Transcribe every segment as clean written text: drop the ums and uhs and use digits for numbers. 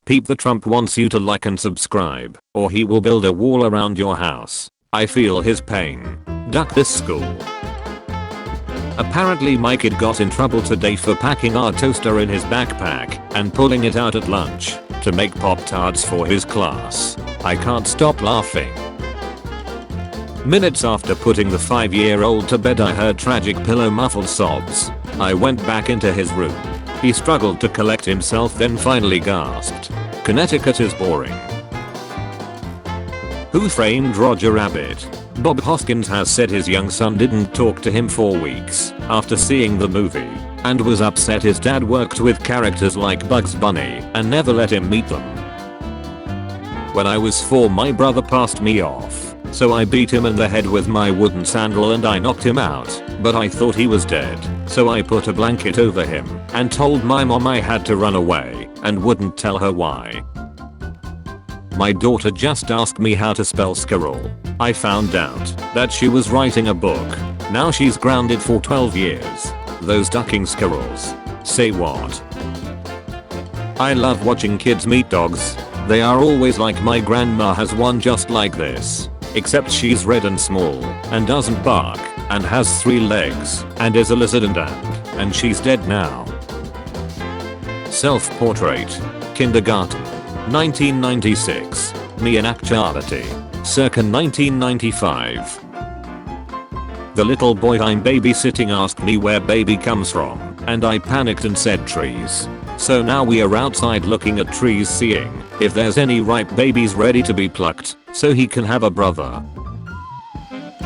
Peep the Trump wants you to like and subscribe, or he will build a wall around your house. I feel his pain. Duck this school. Apparently my kid got in trouble today for packing our toaster in his backpack and pulling it out at lunch to make Pop-Tarts for his class. I can't stop laughing. Minutes after putting the 5-year-old to bed I heard tragic pillow muffled sobs. I went back into his room. He struggled to collect himself then finally gasped. Connecticut is boring. Who Framed Roger Rabbit? Bob Hoskins has said his young son didn't talk to him for weeks after seeing the movie and was upset his dad worked with characters like Bugs Bunny and never let him meet them. When I was 4 my brother passed me off, so I beat him in the head with my wooden sandal and I knocked him out, but I thought he was dead, so I put a blanket over him and told my mom I had to run away and wouldn't tell her why. My daughter just asked me how to spell squirrel. I found out that she was writing a book. Now she's grounded for 12 years. Those ducking squirrels. Say what? I love watching kids meet dogs. They are always like my grandma has one just like this. Except she's red and small and doesn't bark and has 3 legs and is a lizard and she's dead now. Self-portrait. Kindergarten. 1996. Me in actuality. Circa 1995. The little boy I'm babysitting asked me where baby comes from, and I panicked and said trees. So now we are outside looking at trees seeing if there's any ripe babies ready to be plucked, so he can have a brother.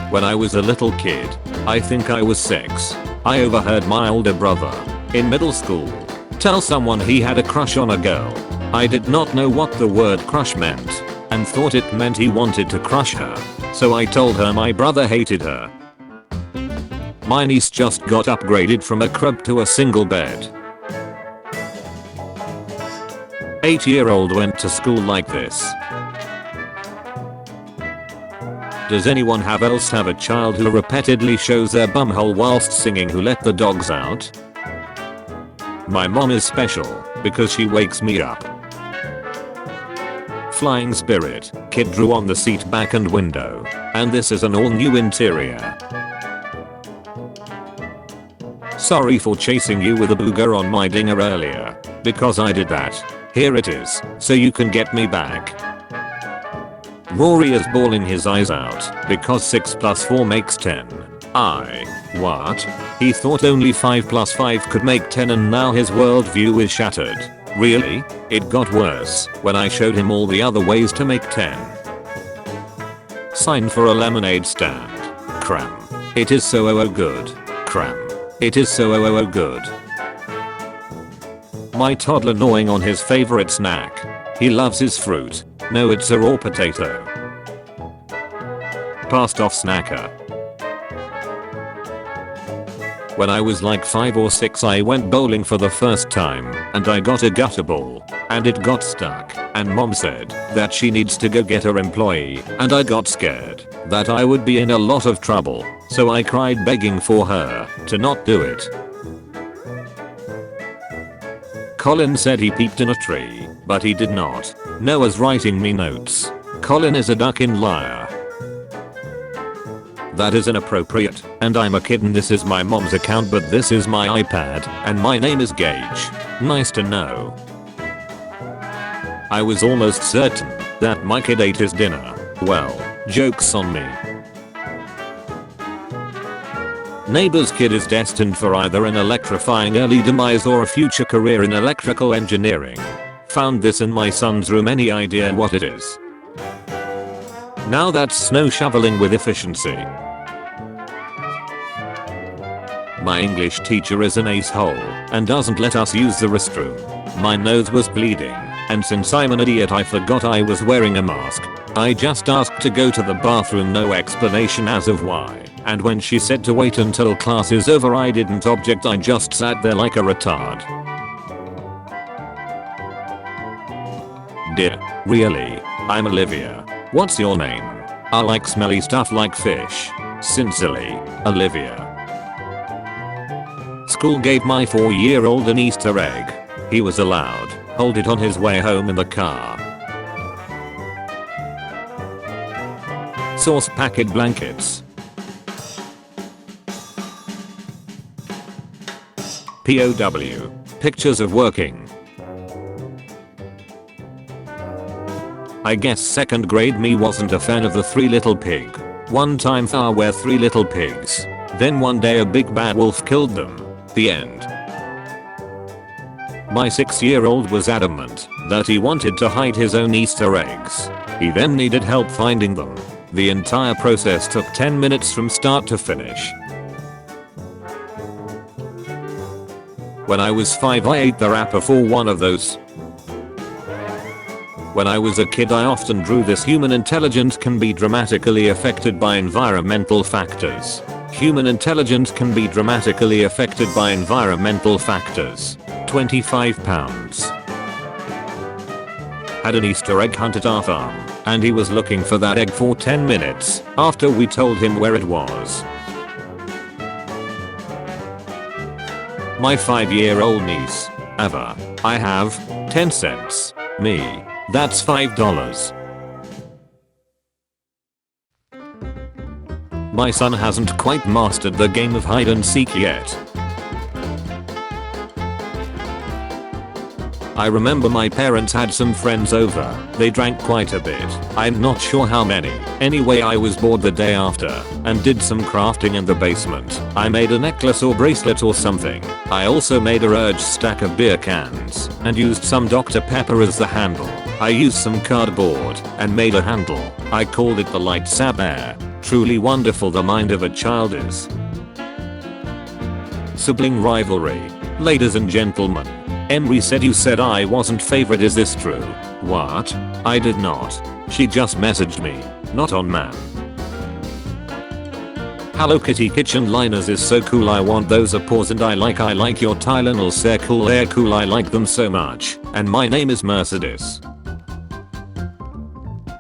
When I was a little kid, I think I was 6, I overheard my older brother, in middle school, tell someone he had a crush on a girl. I did not know what the word crush meant, and thought it meant he wanted to crush her, so I told her my brother hated her. My niece just got upgraded from a crib to a single bed. 8-year-old went to school like this. Does anyone else have a child who repeatedly shows their bumhole whilst singing Who Let the Dogs Out? My mom is special because she wakes me up. Flying Spirit, kid drew on the seat back and window, and this is an all new interior. Sorry for chasing you with a booger on my dinger earlier, because I did that. Here it is, so you can get me back. Rory is bawling his eyes out because 6 plus 4 makes 10. What? He thought only 5 plus 5 could make 10 and now his worldview is shattered. Really? It got worse when I showed him all the other ways to make 10. Sign for a lemonade stand. Cram. It is so good. Cram. It is so good. My toddler gnawing on his favorite snack. He loves his fruit. No, it's a raw potato. Passed off snacker. When I was like 5 or 6 I went bowling for the first time and I got a gutter ball and it got stuck and mom said that she needs to go get her employee and I got scared that I would be in a lot of trouble, so I cried begging for her to not do it. Colin said he peeped in a tree, but he did not. Noah's writing me notes. Colin is a ducking liar. That is inappropriate, and I'm a kid and this is my mom's account but this is my iPad, and my name is Gage. Nice to know. I was almost certain that my kid ate his dinner. Well, joke's on me. Neighbor's kid is destined for either an electrifying early demise or a future career in electrical engineering. Found this in my son's room. Any idea what it is? Now that's snow shoveling with efficiency. My English teacher is an ace-hole and doesn't let us use the restroom. My nose was bleeding, and since I'm an idiot I forgot I was wearing a mask. I just asked to go to the bathroom, no explanation as of why, and when she said to wait until class is over I didn't object, I just sat there like a retard. Dear, really? I'm Olivia. What's your name? I like smelly stuff like fish. Sincerely, Olivia. School gave my 4-year-old an Easter egg. He was allowed hold it on his way home in the car. Source packet blankets. POW. Pictures of working. I guess second grade me wasn't a fan of the Three Little Pig. One time there were 3 little pigs. Then one day a big bad wolf killed them. The end. My 6-year-old was adamant that he wanted to hide his own Easter eggs. He then needed help finding them. The entire process took 10 minutes from start to finish. When I was 5 I ate the wrapper for one of those. When I was a kid I often drew this: human intelligence can be dramatically affected by environmental factors. Human intelligence can be dramatically affected by environmental factors. 25 pounds. Had an Easter egg hunt at our farm, and he was looking for that egg for 10 minutes after we told him where it was. My 5-year-old niece. Ava. I have 10 cents. Me. That's $5. My son hasn't quite mastered the game of hide and seek yet. I remember my parents had some friends over. They drank quite a bit. I'm not sure how many. Anyway, I was bored the day after and did some crafting in the basement. I made a necklace or bracelet or something. I also made a large stack of beer cans and used some Dr. Pepper as the handle. I used some cardboard and made a handle. I called it the lightsaber. Truly wonderful the mind of a child is. Sibling rivalry. Ladies and gentlemen. Emery said you said I wasn't favorite, is this true? What? I did not. She just messaged me. Not on man. Hello Kitty kitchen liners is so cool, I want those paws, and I like your Tylenol, they're cool, I like them so much. And my name is Mercedes.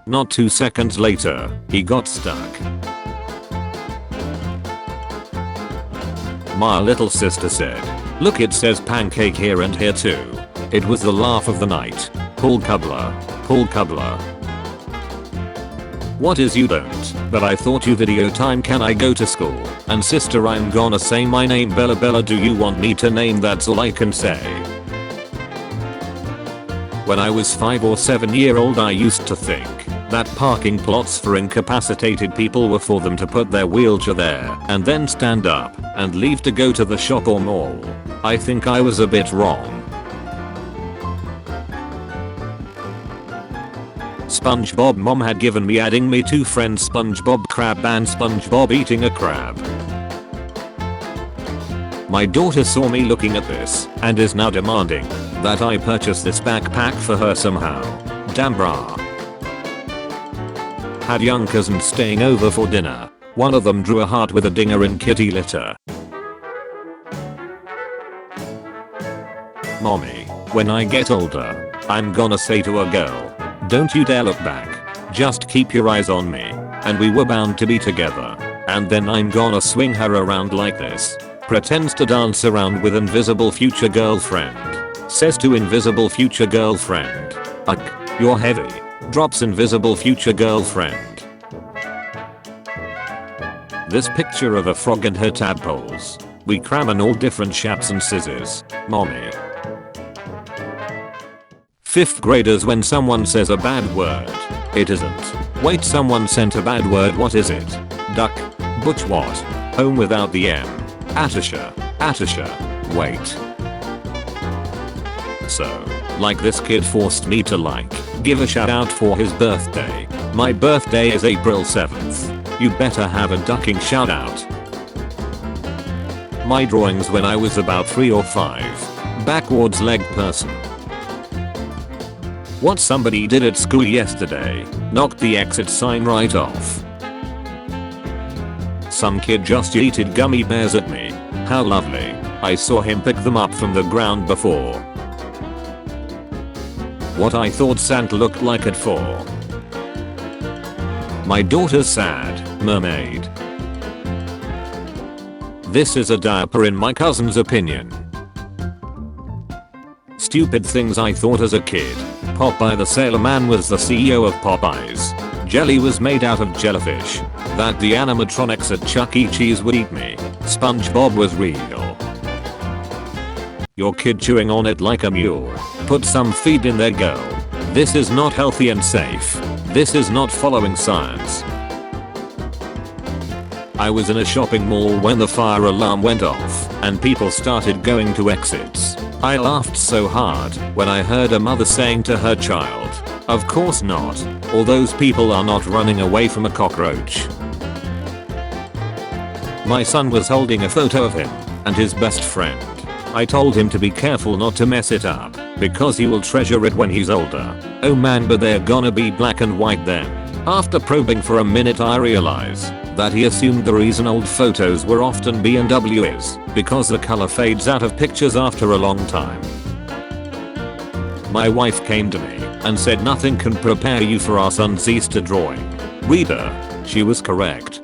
Not 2 seconds later, he got stuck. My little sister said, look, it says pancake here and here too. It was the laugh of the night. Paul Kubler. Paul Kubler. What is you don't? But I thought you video time. Can I go to school? And sister, I'm gonna say my name Bella. Bella, do you want me to name? That's all I can say. When I was 5 or 7-year-old I used to think that parking plots for incapacitated people were for them to put their wheelchair there and then stand up and leave to go to the shop or mall. I think I was a bit wrong. SpongeBob mom had given me adding me 2 friends, SpongeBob Crab and SpongeBob eating a crab. My daughter saw me looking at this and is now demanding that I purchase this backpack for her somehow. Damn brah. Had young cousins staying over for dinner. One of them drew a heart with a dinger in kitty litter. Mommy, when I get older, I'm gonna say to a girl, don't you dare look back. Just keep your eyes on me. And we were bound to be together. And then I'm gonna swing her around like this. Pretends to dance around with invisible future girlfriend. Says to invisible future girlfriend, ugh, you're heavy. Drops invisible future girlfriend. This picture of a frog and her tadpoles. We cram in all different shapes and scissors. Mommy. 5th graders, when someone says a bad word, it isn't. Wait, someone sent a bad word, what is it? Duck. Butch what? Home without the M. Atisha. Atisha. Wait. So, like this kid forced me to give a shout out for his birthday. My birthday is April 7th. You better have a ducking shout out. My drawings when I was about 3 or 5. Backwards leg person. What somebody did at school yesterday, knocked the exit sign right off. Some kid just yeeted gummy bears at me. How lovely. I saw him pick them up from the ground before. What I thought Santa looked like at 4. My daughter's sad mermaid. This is a diaper in my cousin's opinion. Stupid things I thought as a kid. Popeye the Sailor Man was the CEO of Popeyes. Jelly was made out of jellyfish. That the animatronics at Chuck E. Cheese would eat me. SpongeBob was real. Your kid chewing on it like a mule. Put some feed in there, girl. This is not healthy and safe. This is not following science. I was in a shopping mall when the fire alarm went off and people started going to exits. I laughed so hard when I heard a mother saying to her child, "Of course not. All those people are not running away from a cockroach." My son was holding a photo of him and his best friend. I told him to be careful not to mess it up because he will treasure it when he's older. Oh man, but they're gonna be black and white then. After probing for a minute, I realized that he assumed the reason old photos were often B&W is because the color fades out of pictures after a long time. My wife came to me and said nothing can prepare you for our son's Easter drawing. Reader, she was correct.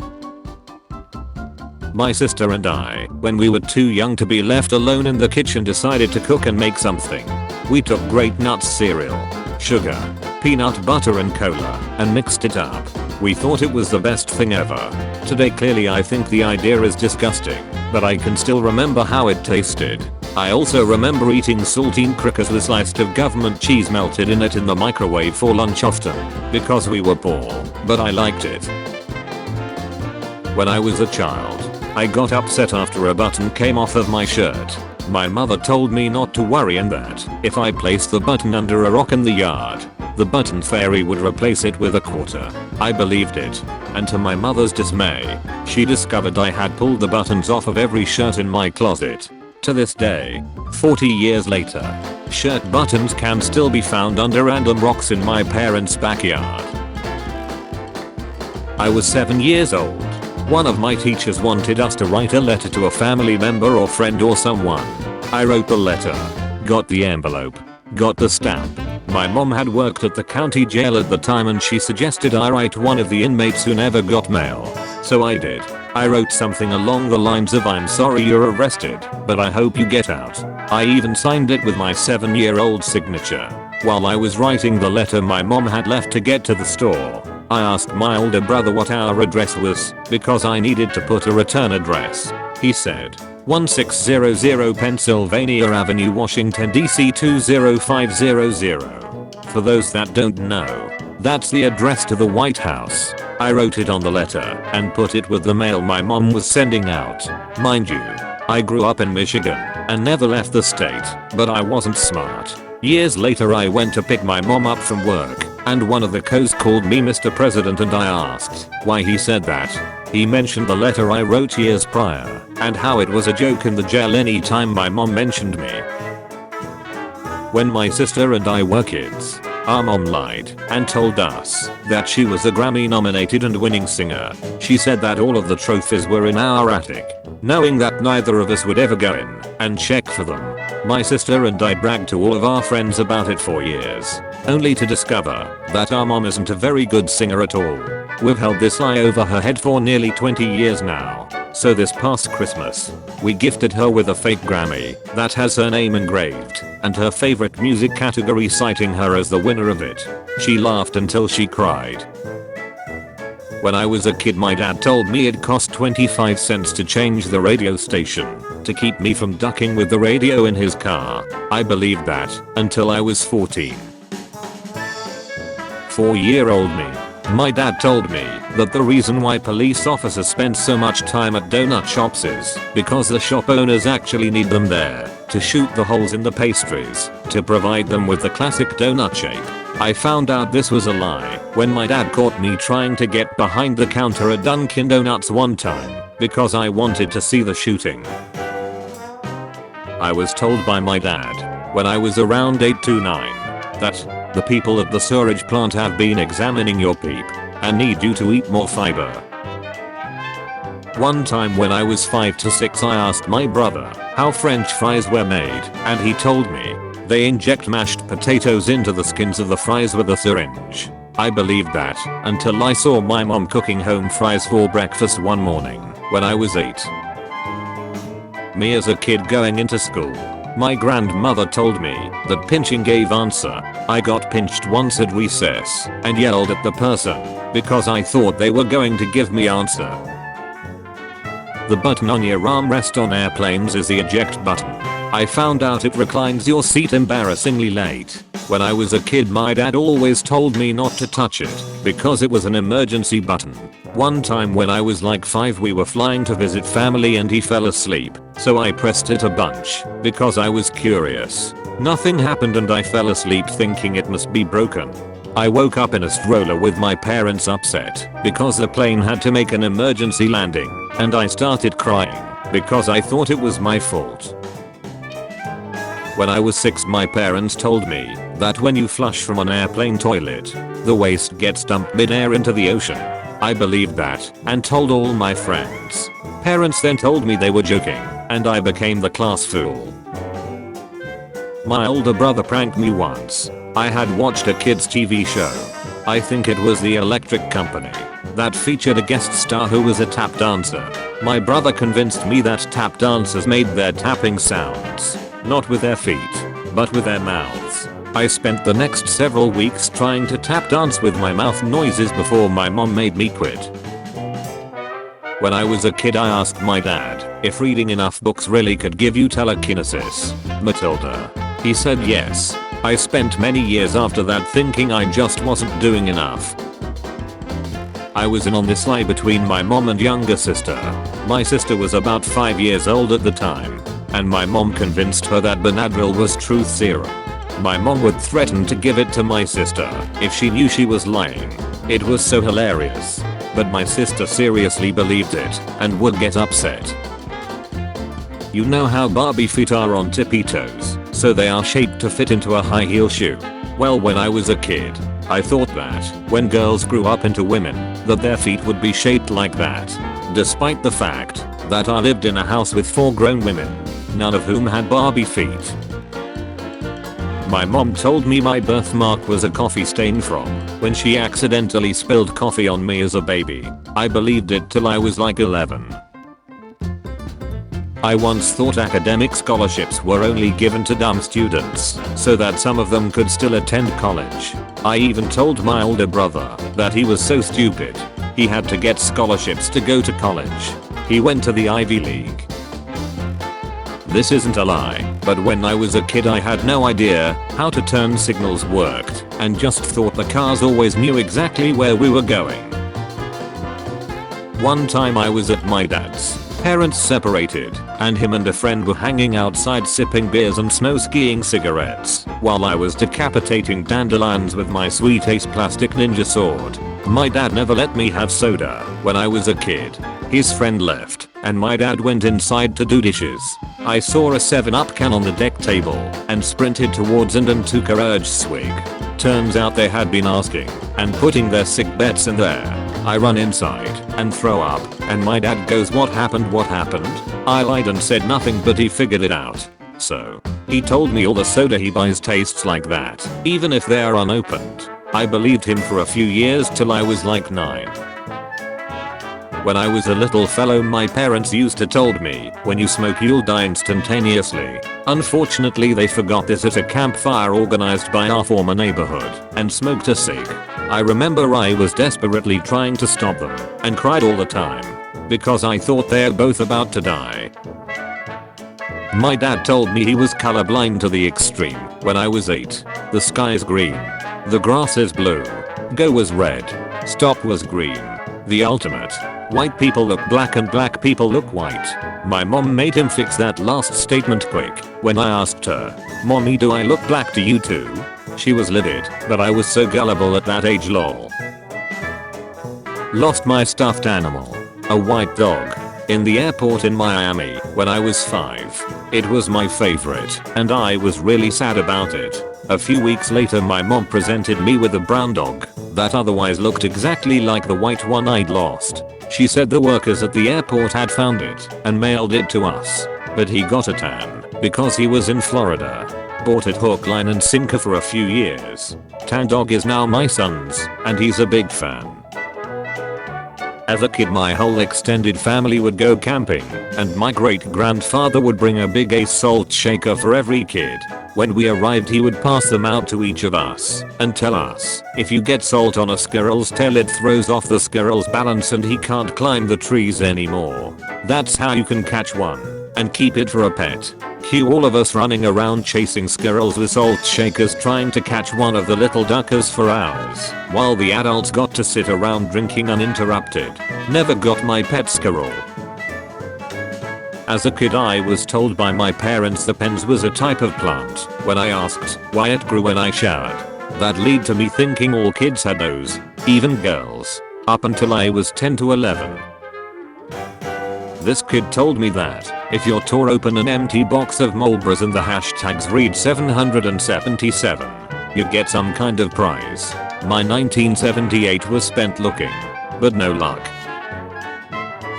My sister and I, when we were too young to be left alone in the kitchen, decided to cook and make something. We took Great Nuts cereal, sugar, peanut butter and cola and mixed it up. We thought it was the best thing ever. Today clearly I think the idea is disgusting, but I can still remember how it tasted. I also remember eating saltine crackers with sliced of government cheese melted in it in the microwave for lunch often, because we were poor, but I liked it. When I was a child, I got upset after a button came off of my shirt. My mother told me not to worry and that if I placed the button under a rock in the yard, the button fairy would replace it with a quarter. I believed it, and to my mother's dismay, she discovered I had pulled the buttons off of every shirt in my closet. To this day, 40 years later, shirt buttons can still be found under random rocks in my parents' backyard. I was 7 years old. One of my teachers wanted us to write a letter to a family member or friend or someone. I wrote the letter, got the envelope, got the stamp. My mom had worked at the county jail at the time and she suggested I write one of the inmates who never got mail. So I did. I wrote something along the lines of, "I'm sorry you're arrested, but I hope you get out." I even signed it with my 7-year-old signature. While I was writing the letter my mom had left to get to the store, I asked my older brother what our address was because I needed to put a return address. He said, 1600 Pennsylvania Avenue, Washington, D.C. 20500. For those that don't know, that's the address to the White House. I wrote it on the letter and put it with the mail my mom was sending out. Mind you, I grew up in Michigan and never left the state, but I wasn't smart. Years later I went to pick my mom up from work and one of the co's called me Mr. President and I asked why he said that. He mentioned the letter I wrote years prior and how it was a joke in the jail anytime my mom mentioned me. When my sister and I were kids, our mom lied and told us that she was a Grammy nominated and winning singer. She said that all of the trophies were in our attic, knowing that neither of us would ever go in and check for them. My sister and I bragged to all of our friends about it for years, only to discover that our mom isn't a very good singer at all. We've held this lie over her head for nearly 20 years now. So this past Christmas, we gifted her with a fake Grammy that has her name engraved and her favorite music category citing her as the winner of it. She laughed until she cried. When I was a kid my dad told me it cost 25 cents to change the radio station to keep me from ducking with the radio in his car. I believed that until I was 14. 4-year-old me. My dad told me that the reason why police officers spend so much time at donut shops is because the shop owners actually need them there to shoot the holes in the pastries to provide them with the classic donut shape. I found out this was a lie when my dad caught me trying to get behind the counter at Dunkin' Donuts one time because I wanted to see the shooting. I was told by my dad when I was around 8 to 9 that the people at the sewage plant have been examining your peep and need you to eat more fiber. One time when I was 5 to 6 I asked my brother how French fries were made and he told me they inject mashed potatoes into the skins of the fries with a syringe. I believed that until I saw my mom cooking home fries for breakfast one morning when I was 8. Me as a kid going into school. My grandmother told me that pinching gave answer. I got pinched once at recess and yelled at the person because I thought they were going to give me answer. The button on your armrest on airplanes is the eject button. I found out it reclines your seat embarrassingly late. When I was a kid, my dad always told me not to touch it because it was an emergency button. One time when I was like 5, we were flying to visit family and he fell asleep, so I pressed it a bunch because I was curious. Nothing happened and I fell asleep thinking it must be broken. I woke up in a stroller with my parents upset because the plane had to make an emergency landing, and I started crying because I thought it was my fault. When I was 6, my parents told me that when you flush from an airplane toilet, the waste gets dumped mid-air into the ocean. I believed that and told all my friends. Parents then told me they were joking, and I became the class fool. My older brother pranked me once. I had watched a kids TV show. I think it was The Electric Company, that featured a guest star who was a tap dancer. My brother convinced me that tap dancers made their tapping sounds, not with their feet, but with their mouths. I spent the next several weeks trying to tap dance with my mouth noises before my mom made me quit. When I was a kid, I asked my dad if reading enough books really could give you telekinesis. Matilda. He said yes. I spent many years after that thinking I just wasn't doing enough. I was in on this lie between my mom and younger sister. My sister was about 5 years old at the time, and my mom convinced her that Benadryl was truth serum. My mom would threaten to give it to my sister if she knew she was lying. It was so hilarious. But my sister seriously believed it and would get upset. You know how Barbie feet are on tippy toes, so they are shaped to fit into a high heel shoe. Well, when I was a kid, I thought that when girls grew up into women, that their feet would be shaped like that. Despite the fact that I lived in a house with 4 grown women, none of whom had Barbie feet. My mom told me my birthmark was a coffee stain from when she accidentally spilled coffee on me as a baby. I believed it till I was like 11. I once thought academic scholarships were only given to dumb students so that some of them could still attend college. I even told my older brother that he was so stupid he had to get scholarships to go to college. He went to the Ivy League. This isn't a lie, but when I was a kid I had no idea how to turn signals worked and just thought the cars always knew exactly where we were going. One time I was at my dad's. Parents separated, and him and a friend were hanging outside sipping beers and snow skiing cigarettes while I was decapitating dandelions with my Sweet Ace plastic ninja sword. My dad never let me have soda when I was a kid. His friend left, and my dad went inside to do dishes. I saw a 7-Up can on the deck table and sprinted towards and took a urge swig. Turns out they had been asking and putting their sick bets in there. I run inside and throw up, and my dad goes, "What happened? What happened?" I lied and said nothing, but he figured it out. So he told me all the soda he buys tastes like that, even if they are unopened. I believed him for a few years till I was like 9. When I was a little fellow, my parents used to told me, when you smoke you'll die instantaneously. Unfortunately they forgot this at a campfire organized by our former neighborhood and smoked a cig. I remember I was desperately trying to stop them and cried all the time because I thought they're both about to die. My dad told me he was colorblind to the extreme when I was 8. The sky's green. The grass is blue. Go was red. Stop was green. The ultimate. White people look black and black people look white. My mom made him fix that last statement quick when I asked her, "Mommy, do I look black to you too?" She was livid, but I was so gullible at that age, lol. Lost my stuffed animal, a white dog, in the airport in Miami when I was 5. It was my favorite, and I was really sad about it. A few weeks later my mom presented me with a brown dog that otherwise looked exactly like the white one I'd lost. She said the workers at the airport had found it and mailed it to us, but he got a tan because he was in Florida. Bought it hook, line and sinker for a few years. Tan dog is now my son's, and he's a big fan. As a kid my whole extended family would go camping, and my great grandfather would bring a big Ace salt shaker for every kid. When we arrived he would pass them out to each of us and tell us, if you get salt on a squirrel's tail it throws off the squirrel's balance and he can't climb the trees anymore. That's how you can catch one and keep it for a pet. Cue all of us running around chasing squirrels with salt shakers trying to catch one of the little duckers for hours, while the adults got to sit around drinking uninterrupted. Never got my pet squirrel. As a kid I was told by my parents the pens was a type of plant when I asked why it grew when I showered. That led to me thinking all kids had those, even girls, up until I was 10 to 11. This kid told me that if you tore open an empty box of Marlboros and the hashtags read 777, you'd get some kind of prize. My 1978 was spent looking, but no luck.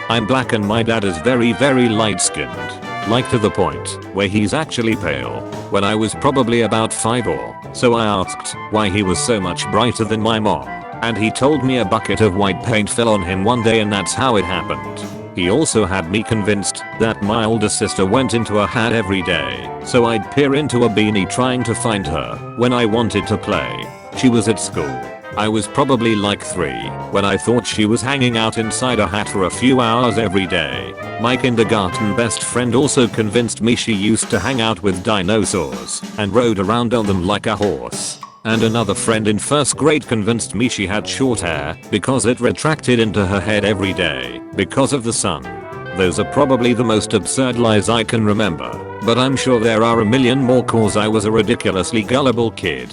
I'm black and my dad is very light skinned, like to the point where he's actually pale. When I was probably about 5 or so I asked why he was so much brighter than my mom, and he told me a bucket of white paint fell on him one day and that's how it happened. He also had me convinced that my older sister went into a hat every day, so I'd peer into a beanie trying to find her when I wanted to play. She was at school. I was probably like 3 when I thought she was hanging out inside a hat for a few hours every day. My kindergarten best friend also convinced me she used to hang out with dinosaurs and rode around on them like a horse. And another friend in first grade convinced me she had short hair because it retracted into her head every day because of the sun. Those are probably the most absurd lies I can remember, but I'm sure there are a million more cause I was a ridiculously gullible kid.